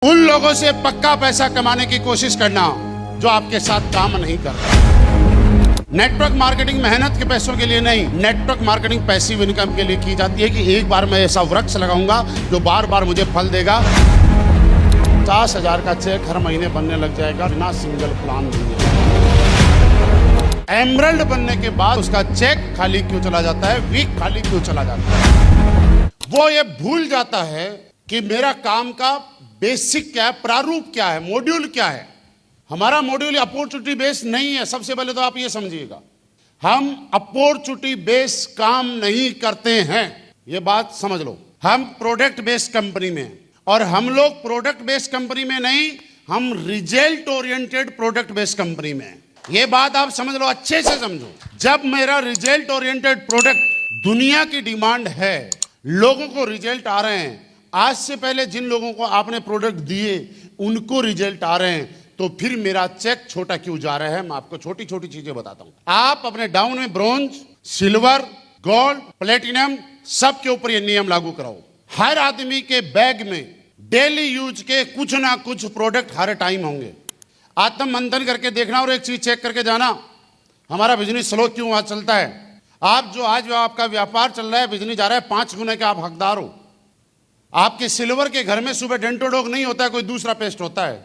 उन लोगों से पक्का पैसा कमाने की कोशिश करना जो आपके साथ काम नहीं कर रहे। नेटवर्क मार्केटिंग मेहनत के पैसों के लिए नहीं, नेटवर्क मार्केटिंग पैसिव इनकम के लिए की जाती है कि एक बार मैं ऐसा वृक्ष लगाऊंगा जो बार बार मुझे फल देगा। 50,000 का चेक हर महीने बनने लग जाएगा बिना सिंगल प्लान दिए। एमरल्ड बनने के बाद उसका चेक खाली क्यों चला जाता है, वीक खाली क्यों चला जाता है? वो ये भूल जाता है कि मेरा काम का बेसिक क्या है, प्रारूप क्या है, मॉड्यूल क्या है। हमारा मॉड्यूल अपॉर्चुनिटी बेस्ड नहीं है। सबसे पहले तो आप ये समझिएगा, हम अपॉर्चुनिटी बेस्ड काम नहीं करते हैं, ये बात समझ लो। हम प्रोडक्ट बेस्ड कंपनी में हैं, और हम लोग प्रोडक्ट बेस्ड कंपनी में नहीं, हम result oriented product based company में हैं। ये बात आप समझ लो, अच्छे से समझो। जब मेरा रिजल्ट ओरिएंटेड प्रोडक्ट, दुनिया की डिमांड है, लोगों को रिजल्ट आ रहे हैं, आज से पहले जिन लोगों को आपने प्रोडक्ट दिए उनको रिजल्ट आ रहे हैं, तो फिर मेरा चेक छोटा क्यों जा रहा है? मैं आपको छोटी छोटी चीजें बताता हूं। आप अपने डाउन में ब्रोंज, सिल्वर, गोल्ड, प्लेटिनम सब के ऊपर ये नियम लागू कराओ। हर आदमी के बैग में डेली यूज के कुछ ना कुछ प्रोडक्ट हर टाइम होंगे। आत्म मंथन करके देखना और एक चीज चेक करके जाना, हमारा बिजनेस स्लो क्यों आज चलता है। आप जो आज आपका व्यापार चल रहा है, बिजनेस जा रहा है, 5 गुने के आप हकदार हो। आपके सिल्वर के घर में सुबह डेंटोडॉग नहीं होता है, कोई दूसरा पेस्ट होता है।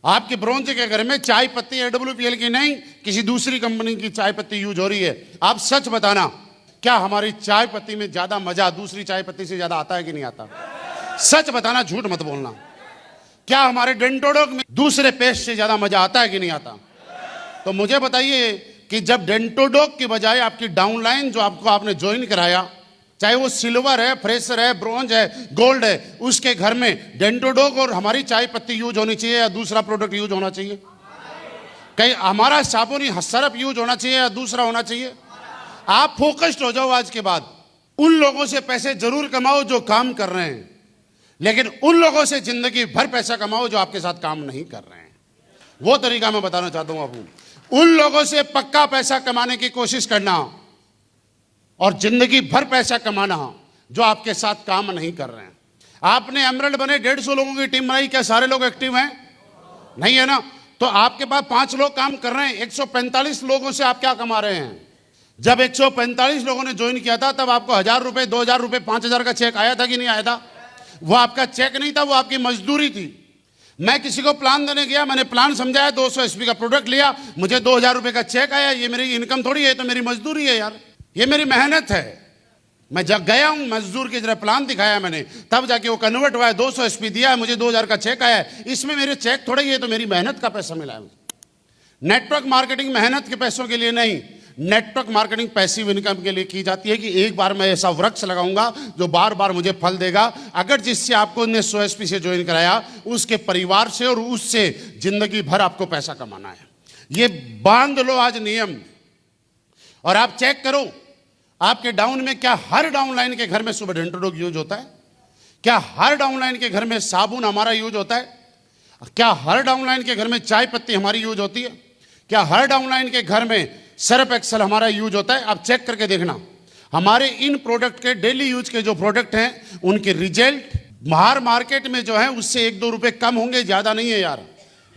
आपके ब्रोंज के घर में चाय पत्ती AWPL की नहीं, किसी दूसरी कंपनी की चाय पत्ती यूज हो रही है। आप सच बताना, क्या हमारी चाय पत्ती में ज्यादा मजा दूसरी चाय पत्ती से ज्यादा आता है कि नहीं आता? सच बताना, झूठ मत बोलना। क्या हमारे डेंटोडॉग में दूसरे पेस्ट से ज्यादा मजा आता है कि नहीं आता? तो मुझे बताइए कि जब डेंटोडॉग की बजाय आपकी डाउनलाइन जो आपने ज्वाइन कराया, चाहे वो सिल्वर है, फ्रेशर है, ब्रोंज है, गोल्ड है, उसके घर में डेंटोडॉग और हमारी चाय पत्ती यूज होनी चाहिए या दूसरा प्रोडक्ट यूज होना चाहिए? कहीं हमारा साबुनी सरफ यूज होना चाहिए या दूसरा होना चाहिए? आप फोकस्ड हो जाओ। आज के बाद उन लोगों से पैसे जरूर कमाओ जो काम कर रहे हैं, लेकिन उन लोगों से जिंदगी भर पैसा कमाओ जो आपके साथ काम नहीं कर रहे हैं। वो तरीका मैं बताना चाहता हूं आपको। उन लोगों से पक्का पैसा कमाने की कोशिश करना और जिंदगी भर पैसा कमाना जो आपके साथ काम नहीं कर रहे हैं। आपने एमरल्ड बने, 150 लोगों की टीम बनाई, क्या सारे लोग एक्टिव हैं? नहीं है ना? तो आपके पास 5 लोग काम कर रहे हैं, 145 लोगों से आप क्या कमा रहे हैं? जब 145 लोगों ने ज्वाइन किया था तब आपको 1,000 रुपए, 2,000 रुपए, 5,000 का चेक आया था कि नहीं आया था? वो आपका चेक नहीं था, वो आपकी मजदूरी थी। मैं किसी को प्लान देने गया, मैंने प्लान समझाया, 200 SP का प्रोडक्ट लिया, मुझे 2,000 रुपए का चेक आया। ये मेरी इनकम थोड़ी है, तो मेरी मजदूरी है यार, ये मेरी मेहनत है। मैं जब गया हूं, मजदूर की तरह प्लान दिखाया मैंने, तब जाके वो कन्वर्ट हुआ है, 200 SP दिया है, मुझे 2,000 का चेक आया है। इसमें मेरे चेक थोड़ा ही है, तो मेरी मेहनत का पैसा मिला है। नेटवर्क मार्केटिंग मेहनत के पैसों के लिए नहीं, नेटवर्क मार्केटिंग पैसिव इनकम के लिए की जाती है कि एक बार मैं ऐसा वृक्ष लगाऊंगा जो बार बार मुझे फल देगा। अगर जिससे आपको 100 SP से ज्वाइन कराया, उसके परिवार से और उससे जिंदगी भर आपको पैसा कमाना है। ये बांध लो आज नियम, और आप चेक करो आपके डाउन में, क्या हर डाउनलाइन के घर में सुबह डेंटोडॉग यूज होता है? क्या हर डाउनलाइन के घर में साबुन हमारा यूज होता है? क्या हर डाउनलाइन के घर में चाय पत्ती हमारी यूज होती है? क्या हर डाउनलाइन के घर में सर्फ एक्सेल हमारा यूज होता है? आप चेक करके देखना, हमारे इन प्रोडक्ट के डेली यूज के जो प्रोडक्ट हैं, उनके रिजल्ट बाहर मार्केट में जो है उससे 1-2 रुपए कम होंगे, ज्यादा नहीं है यार,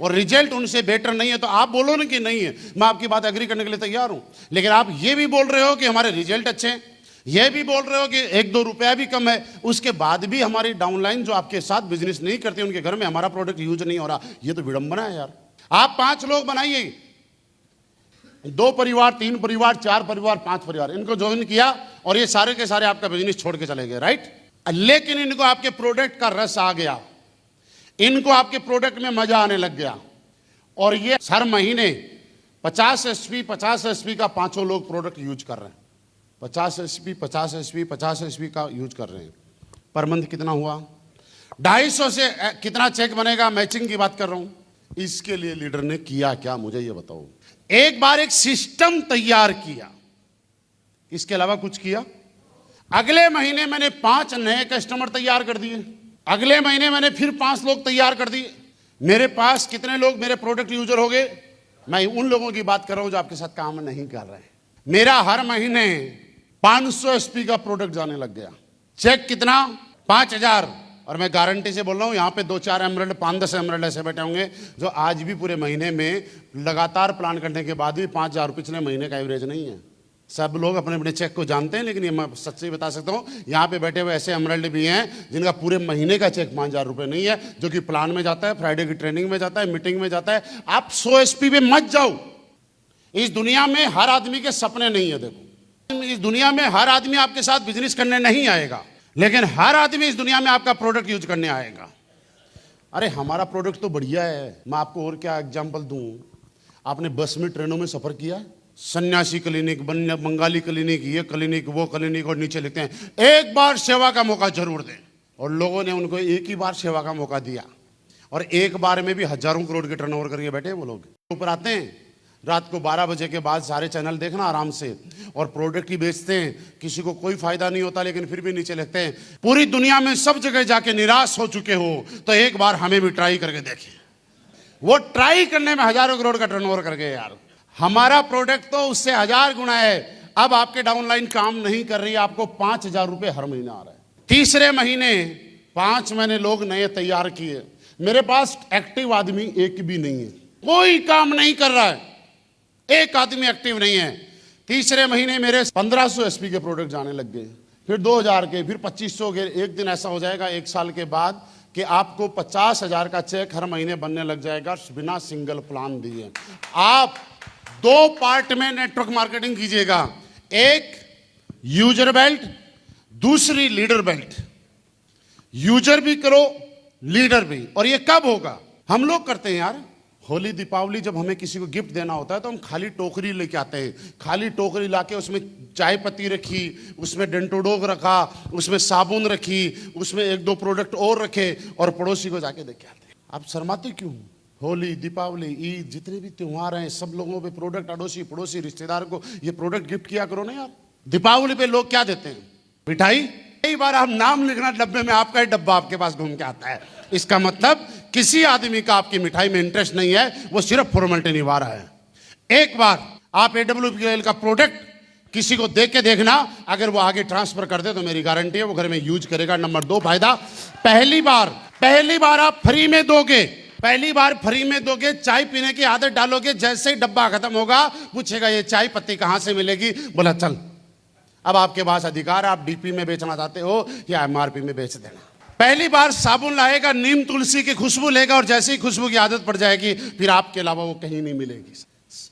और रिजल्ट उनसे बेटर नहीं है। तो आप बोलो ना कि नहीं है, मैं आपकी बात एग्री करने के लिए तैयार हूं, लेकिन आप ये भी बोल रहे हो कि हमारे रिजल्ट अच्छे हैं, ये भी बोल रहे हो कि 1-2 रुपया भी कम है, उसके बाद भी हमारी डाउनलाइन जो आपके साथ बिजनेस नहीं करती, उनके घर में हमारा प्रोडक्ट यूज नहीं हो रहा। ये तो विडंबना है यार। आप 5 लोग बनाइए, 2 परिवार, 3 परिवार, 4 परिवार, 5 परिवार, इनको ज्वाइन किया और ये सारे के सारे आपका बिजनेस छोड़ के चले गए, राइट? लेकिन इनको आपके प्रोडक्ट का रस आ गया, इनको आपके प्रोडक्ट में मजा आने लग गया, और ये हर महीने 50 SP का 5 लोग प्रोडक्ट यूज कर रहे हैं। 50 SP का यूज कर रहे हैं। पर मंथ कितना हुआ? 250 से कितना चेक बनेगा? मैचिंग की बात कर रहा हूं। इसके लिए लीडर ने किया क्या, मुझे ये बताओ। एक बार एक सिस्टम तैयार किया, इसके अलावा कुछ किया? अगले महीने मैंने 5 नए कस्टमर तैयार कर दिए, अगले महीने मैंने फिर 5 लोग तैयार कर दिए। मेरे पास कितने लोग मेरे प्रोडक्ट यूजर हो गए? मैं उन लोगों की बात कर रहा हूं जो आपके साथ काम नहीं कर रहे हैं। मेरा हर महीने 500 SP का प्रोडक्ट जाने लग गया। चेक कितना? 5,000। और मैं गारंटी से बोल रहा हूँ, यहाँ पे 2-4 एमरल्ड, 5-10 एमरल्ड ऐसे बैठे होंगे जो आज भी पूरे महीने में लगातार प्लान करने के बाद भी 5,000 पिछले महीने का एवरेज नहीं है। सब लोग अपने अपने चेक को जानते हैं, लेकिन ये मैं सच्ची बता सकता हूँ, यहाँ पे बैठे हुए ऐसे एमरल्ड भी हैं जिनका पूरे महीने का चेक 5,000 रुपये नहीं है, जो कि प्लान में जाता है, फ्राइडे की ट्रेनिंग में जाता है, मीटिंग में जाता है। आप 100 SP पे मत जाओ। इस दुनिया में हर आदमी के सपने नहीं है। देखो, इस दुनिया में हर आदमी आपके साथ बिजनेस करने नहीं आएगा, लेकिन हर आदमी इस दुनिया में आपका प्रोडक्ट यूज करने आएगा। अरे हमारा प्रोडक्ट तो बढ़िया है। मैं आपको और क्या एग्जांपल दूं। आपने बस में, ट्रेनों में सफर किया? सन्यासी क्लिनिक, बंगाली क्लिनिक, ये क्लिनिक, वो क्लिनिक, और नीचे लिखते हैं एक बार सेवा का मौका जरूर दें। और लोगों ने उनको एक ही बार सेवा का मौका दिया, और एक बार में भी हजारों करोड़ के टर्नओवर करके बैठे वो लोग। ऊपर आते हैं रात को 12 बजे के बाद, सारे चैनल देखना आराम से, और प्रोडक्ट ही बेचते हैं। किसी को कोई फायदा नहीं होता, लेकिन फिर भी नीचे लिखते हैं पूरी दुनिया में सब जगह जाके निराश हो चुके हो तो एक बार हमें भी ट्राई करके देखें। वो ट्राई करने में हजारों करोड़ का टर्नओवर कर गए यार। हमारा प्रोडक्ट तो उससे 1000 गुना है। अब आपके डाउनलाइन काम नहीं कर रही है, आपको 5,000 रुपये हर महीना आ रहा है। तीसरे महीने 5 मैंने लोग नए तैयार किए। मेरे पास एक्टिव आदमी एक भी नहीं है, कोई काम नहीं कर रहा है, एक आदमी एक्टिव नहीं है। तीसरे महीने मेरे 1500 SP के प्रोडक्ट जाने लग गए, फिर 2000 के, फिर 2500 के। एक दिन ऐसा हो जाएगा 1 साल के बाद कि आपको 50,000 का चेक हर महीने बनने लग जाएगा बिना सिंगल प्लान दिए। आप 2 पार्ट में नेटवर्क मार्केटिंग कीजिएगा, एक यूजर बेल्ट, दूसरी लीडर बेल्ट। यूजर भी करो, लीडर भी। और ये कब होगा? हम लोग करते हैं यार। होली, दीपावली, जब हमें किसी को गिफ्ट देना होता है तो हम खाली टोकरी लेके आते हैं। खाली टोकरी लाके उसमें चाय पत्ती रखी, उसमें डेंटोडोग रखा, उसमें साबुन रखी, उसमें 1-2 प्रोडक्ट और रखे, और पड़ोसी को जाके देके आते हैं। आप शर्माते क्यों? होली, दीपावली, ईद, जितने भी त्योहार हैं, सब लोगों पे प्रोडक्ट, अड़ोसी पड़ोसी रिश्तेदार को ये प्रोडक्ट गिफ्ट किया करो ना यार। दीपावली पे लोग क्या देते हैं? मिठाई। कई बार आप नाम लिखना डब्बे में, आपका ही डब्बा आपके पास घूम के आता है। इसका मतलब किसी आदमी का आपकी मिठाई में इंटरेस्ट नहीं है, वो सिर्फ फॉर्मेलिटी निभा रहा है। एक बार आप AWPL का प्रोडक्ट किसी को देख के देखना, अगर वो आगे ट्रांसफर कर दे तो मेरी गारंटी है वो घर में यूज करेगा। नंबर 2 फायदा, पहली बार आप फ्री में दोगे, पहली बार फ्री में दोगे, चाय पीने की आदत डालोगे। जैसे ही डब्बा खत्म होगा पूछेगा ये चाय पत्ती कहां से मिलेगी? बोला चल, अब आपके पास अधिकार, आप DP में बेचना चाहते हो या MRP में बेच देना। पहली बार साबुन लाएगा, नीम तुलसी की खुशबू लेगा, और जैसे ही खुशबू की आदत पड़ जाएगी फिर आपके अलावा वो कहीं नहीं मिलेगी।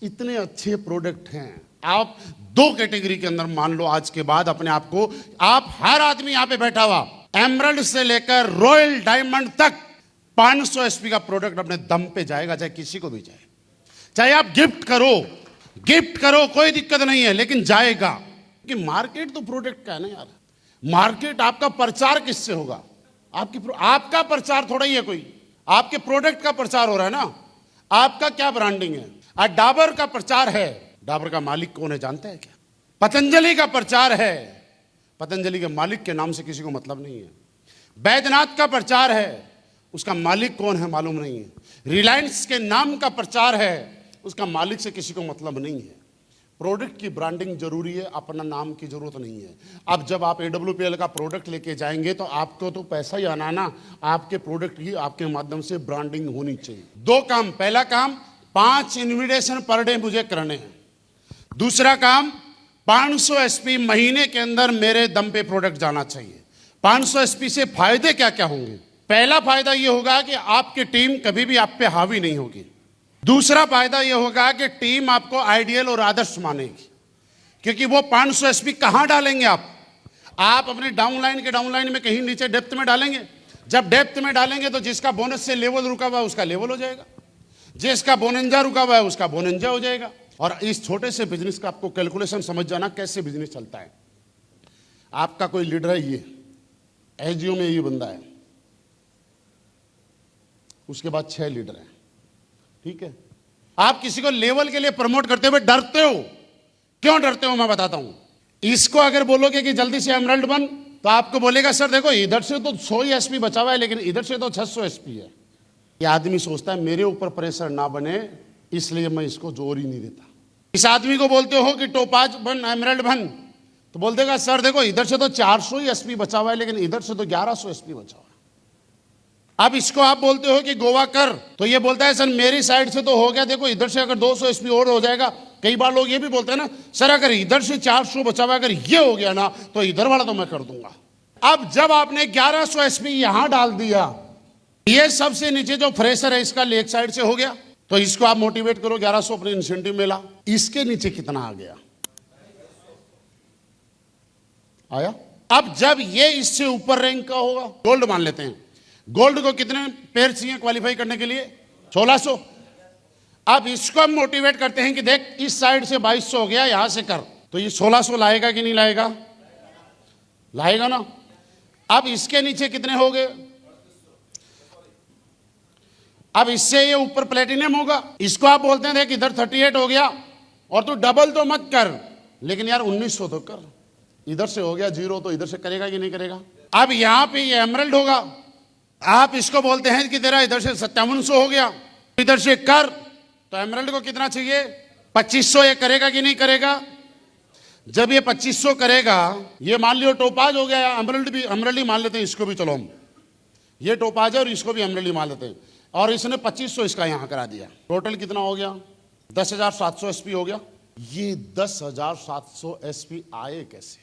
इतने अच्छे प्रोडक्ट हैं। आप 2 कैटेगरी के अंदर मान लो आज के बाद अपने आप को, आप हर आदमी यहाँ पे बैठा हुआ, एमरल्ड से लेकर रॉयल डायमंड तक 500 SP का प्रोडक्ट अपने दम पे जाएगा, चाहे किसी को भी जाए। चाहे आप गिफ्ट करो, कोई दिक्कत नहीं है, लेकिन जाएगा। कि मार्केट तो प्रोडक्ट का है ना यार। मार्केट आपका प्रचार किससे होगा? आपका प्रचार थोड़ा ही है कोई, आपके प्रोडक्ट का प्रचार हो रहा है ना। आपका क्या ब्रांडिंग है? आज डाबर का प्रचार है, डाबर का मालिक कौन है जानते हैं क्या? पतंजलि का प्रचार है, पतंजलि के मालिक के नाम से किसी को मतलब नहीं है। बैद्यनाथ का प्रचार है, उसका मालिक कौन है मालूम नहीं है। रिलायंस के नाम का प्रचार है, उसका मालिक से किसी को मतलब नहीं है। प्रोडक्ट की ब्रांडिंग जरूरी है, अपना नाम की जरूरत नहीं है। अब जब आप AWPL का प्रोडक्ट लेके जाएंगे तो आपको तो पैसा ही आना ना, आपके प्रोडक्ट की आपके माध्यम से ब्रांडिंग होनी चाहिए। 2 काम, पहला काम 5 इन्विटेशन पर डे मुझे करने हैं। दूसरा काम 500 SP महीने के अंदर मेरे दम पे प्रोडक्ट जाना चाहिए। 500 SP से फायदे क्या क्या होंगे? पहला फायदा ये होगा कि आपकी टीम कभी भी आप पे हावी नहीं होगी। दूसरा फायदा यह होगा कि टीम आपको आइडियल और आदर्श मानेगी, क्योंकि वो 500 SP कहां डालेंगे आप अपने डाउनलाइन में कहीं नीचे डेप्थ में डालेंगे। जब डेप्थ में डालेंगे तो जिसका बोनस से लेवल रुका हुआ है उसका लेवल हो जाएगा, जिसका बोनंजा रुका हुआ है उसका बोनंजा हो जाएगा। और इस छोटे से बिजनेस का आपको कैलकुलेशन समझ जाना कैसे बिजनेस चलता है। आपका कोई लीडर है, ये SGO में ये बंदा है, उसके बाद 6 लीडर हैं, ठीक है। आप किसी को लेवल के लिए प्रमोट करते हुए डरते हो। क्यों डरते हो मैं बताता हूं। इसको अगर बोलोगे कि जल्दी से एमरल्ड बन, तो आपको बोलेगा सर देखो इधर से तो 100 ही SP बचा हुआ है, लेकिन इधर से तो 600 SP है। ये आदमी सोचता है मेरे ऊपर प्रेशर ना बने, इसलिए मैं इसको जोर ही नहीं देता। इस आदमी को बोलते हो कि टोपाज बन, एमरल्ड बन, तो बोल देगा सर देखो इधर से तो 400 ही SP बचा हुआ है, लेकिन इधर से तो 1100 SP बचा हुआ है। अब इसको आप बोलते हो कि गोवा कर, तो ये बोलता है सर मेरी साइड से तो हो गया, देखो इधर से अगर 200 एसपी और हो जाएगा। कई बार लोग ये भी बोलते हैं ना, सर अगर इधर से 400 बचा हुआ, अगर ये हो गया ना तो इधर वाला तो मैं कर दूंगा। अब जब आपने 1100 एसपी यहां डाल दिया, ये सबसे नीचे जो फ्रेशर है इसका लेग साइड से हो गया, तो इसको आप मोटिवेट करो 1100 अपने इंसेंटिव मिला। इसके नीचे कितना आ गया? आया। अब जब ये इससे ऊपर रैंक का होगा, गोल्ड मान लेते हैं, गोल्ड को कितने पेयर चाहिए क्वालिफाई करने के लिए? 1600। अब इसको हम मोटिवेट करते हैं कि देख इस साइड से 2200 हो गया, यहां से कर, तो ये 1600 लाएगा कि नहीं लाएगा? लाएगा ना। अब इसके नीचे कितने हो गए? अब इससे ये ऊपर प्लेटिनम होगा, इसको आप बोलते हैं देख इधर 38 हो गया, और तू डबल तो मत कर, लेकिन यार 1900 तो कर। इधर से हो गया 0, तो इधर से करेगा कि नहीं करेगा? अब यहां पे ये एमरल्ड होगा, आप इसको बोलते हैं कि तेरा इधर से 5700 हो गया, इधर से कर, तो एमरल्ड को कितना चाहिए? 2500। ये करेगा कि नहीं करेगा? जब ये 2500 करेगा, ये मान लियो टोपाज हो गया, एमरल्ड ही मान लेते हैं इसको भी, चलो हम ये टोपाज है और इसको भी एमरल्ड ही मान लेते हैं, और इसने 2500 इसका यहां करा दिया, टोटल कितना हो गया? 10,700 एसपी हो गया। ये 10,700 एसपी आए कैसे?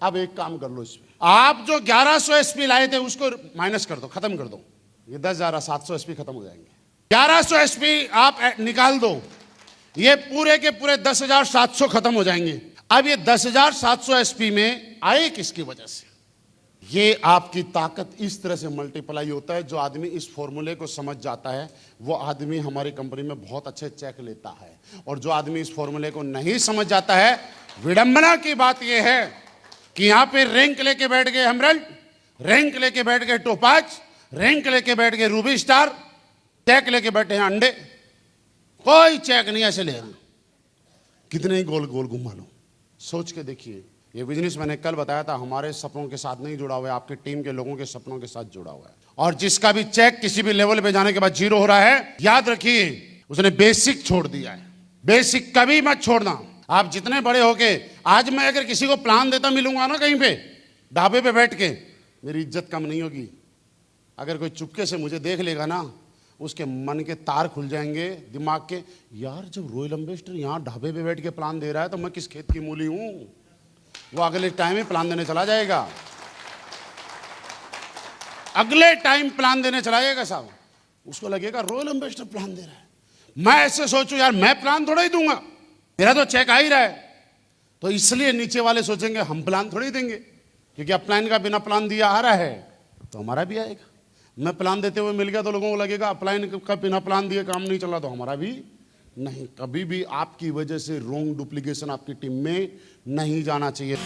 अब एक काम कर लो, इसमें आप जो 1100 एसपी लाए थे उसको माइनस कर दो, खत्म कर दो, ये 10,700 एसपी खत्म हो जाएंगे। 1100 एसपी आप निकाल दो, ये पूरे के पूरे 10,700 खत्म हो जाएंगे। अब ये 10,700 एसपी में आए किसकी वजह से? ये आपकी ताकत इस तरह से मल्टीप्लाई होता है। जो आदमी इस फॉर्मूले को समझ जाता है वो आदमी हमारी कंपनी में बहुत अच्छे चेक लेता है, और जो आदमी इस फॉर्मूले को नहीं समझ जाता है, विडंबना की बात यह है कि यहां पे रैंक लेके बैठ गए एमरल्ड, रैंक लेके बैठ गए टोपाज, रैंक लेके बैठ गए रूबी स्टार, चेक लेके बैठे हैं अंडे, कोई चेक नहीं ऐसे ले रहा। कितने ही गोल गोल घुमा लो, सोच के देखिए। ये बिजनेस मैंने कल बताया था, हमारे सपनों के साथ नहीं जुड़ा हुआ है, आपके टीम के लोगों के सपनों के साथ जुड़ा हुआ है। और जिसका भी चेक किसी भी लेवल पे जाने के बाद 0 हो रहा है, याद रखिए उसने बेसिक छोड़ दिया है। बेसिक कभी मत छोड़ना। आप जितने बड़े होके, आज मैं अगर किसी को प्लान देता मिलूंगा ना कहीं पे ढाबे पे बैठ के, मेरी इज्जत कम नहीं होगी। अगर कोई चुपके से मुझे देख लेगा ना, उसके मन के तार खुल जाएंगे दिमाग के, यार जब रॉयल एम्बेसडर यहाँ ढाबे पे बैठ के प्लान दे रहा है तो मैं किस खेत की मूली हूं। वो अगले टाइम में प्लान देने चला जाएगा, अगले टाइम प्लान देने चला जाएगा साहब। उसको लगेगा रॉयल एम्बेसडर प्लान दे रहा है, मैं ऐसे सोचूं यार मैं प्लान थोड़ा ही दूंगा, मेरा तो चेक आ ही रहा है। तो इसलिए नीचे वाले सोचेंगे हम प्लान थोड़ी देंगे, क्योंकि अपलाइन का बिना प्लान दिया आ रहा है तो हमारा भी आएगा। मैं प्लान देते हुए मिल गया तो लोगों को लगेगा अपलाइन का बिना प्लान दिए काम नहीं चला, तो हमारा भी नहीं। कभी भी आपकी वजह से रोंग डुप्लीकेशन आपकी टीम में नहीं जाना चाहिए।